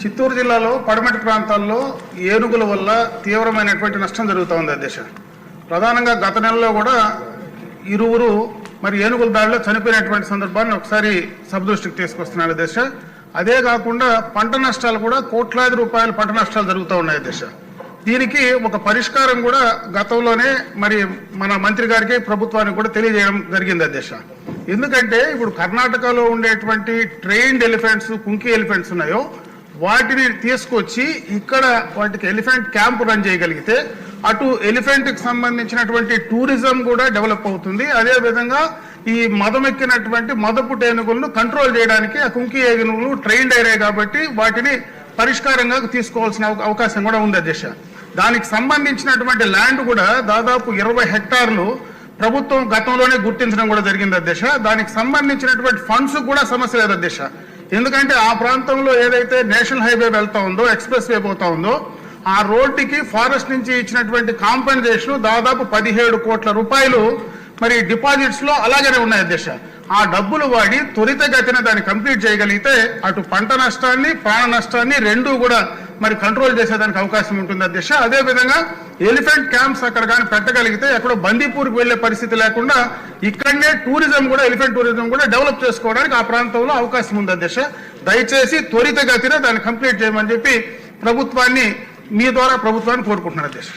చిత్తూరు జిల్లాలో పడమటి ప్రాంతాల్లో ఏనుగుల వల్ల తీవ్రమైనటువంటి నష్టం జరుగుతోంది అధ్యక్ష. ప్రధానంగా గత నెలలో కూడా ఇరువురు ఏనుగుల దాడిలో చనిపోయినటువంటి సందర్భాన్ని ఒకసారి సభ దృష్టికి తీసుకొస్తున్నాను అధ్యక్ష. అదే కాకుండా పంట నష్టాలు కూడా కోట్లాది రూపాయల పంట నష్టాలు జరుగుతూ ఉన్నాయి అధ్యక్ష. దీనికి ఒక పరిష్కారం కూడా గతంలోనే మన మంత్రి గారికి ప్రభుత్వానికి కూడా తెలియజేయడం జరిగింది అధ్యక్ష. ఎందుకంటే ఇప్పుడు కర్ణాటకలో ఉండేటువంటి ట్రైన్డ్ ఎలిఫెంట్స్, కుంకి ఎలిఫెంట్స్ ఉన్నాయో వాటిని తీసుకొచ్చి ఇక్కడ వాటికి ఎలిఫెంట్ క్యాంప్ రన్ చేయగలిగితే అటు ఎలిఫెంట్కి సంబంధించినటువంటి టూరిజం కూడా డెవలప్ అవుతుంది. అదేవిధంగా ఈ మదమెక్కినటువంటి మదపుట ఏనుగులను కంట్రోల్ చేయడానికి ఆ కుంకి ఏనుగులు ట్రైన్డ్ అయ్యాయి కాబట్టి వాటిని పరిష్కారంగా తీసుకోవాల్సిన అవకాశం కూడా ఉంది అధ్యక్ష. దానికి సంబంధించినటువంటి ల్యాండ్ కూడా దాదాపు 20 హెక్టార్లు ప్రభుత్వం గతంలోనే గుర్తించడం కూడా జరిగింది అధ్యక్ష. దానికి సంబంధించినటువంటి ఫండ్స్ కూడా సమస్య లేదు అధ్యక్ష. ఎందుకంటే ఆ ప్రాంతంలో ఏదైతే నేషనల్ హైవే వెళ్తా ఉందో, ఎక్స్ప్రెస్ వే పోతా ఉందో, ఆ రోడ్డుకి ఫారెస్ట్ నుంచి ఇచ్చినటువంటి కాంపెన్సేషన్ దాదాపు 17 కోట్ల రూపాయలు డిపాజిట్స్ లో అలాగనే ఉన్నాయి అధ్యక్ష. ఆ డబ్బులు వాడి త్వరితగతిన దాన్ని కంప్లీట్ చేయగలిగితే అటు పంట నష్టాన్ని, ప్రాణ నష్టాన్ని రెండూ కూడా కంట్రోల్ చేసేదానికి అవకాశం ఉంటుంది అధ్యక్ష. అదేవిధంగా ఎలిఫెంట్ క్యాంప్స్ అక్కడ కానీ పెట్టగలిగితే ఎక్కడో బందీపూర్కి వెళ్లే పరిస్థితి లేకుండా ఇక్కడనే టూరిజం కూడా, ఎలిఫెంట్ టూరిజం కూడా డెవలప్ చేసుకోవడానికి ఆ ప్రాంతంలో అవకాశం ఉంది అధ్యక్ష. దయచేసి త్వరితగతిన దాన్ని కంప్లీట్ చేయమని చెప్పి మీ ద్వారా ప్రభుత్వాన్ని కోరుకుంటున్నాను అధ్యక్ష.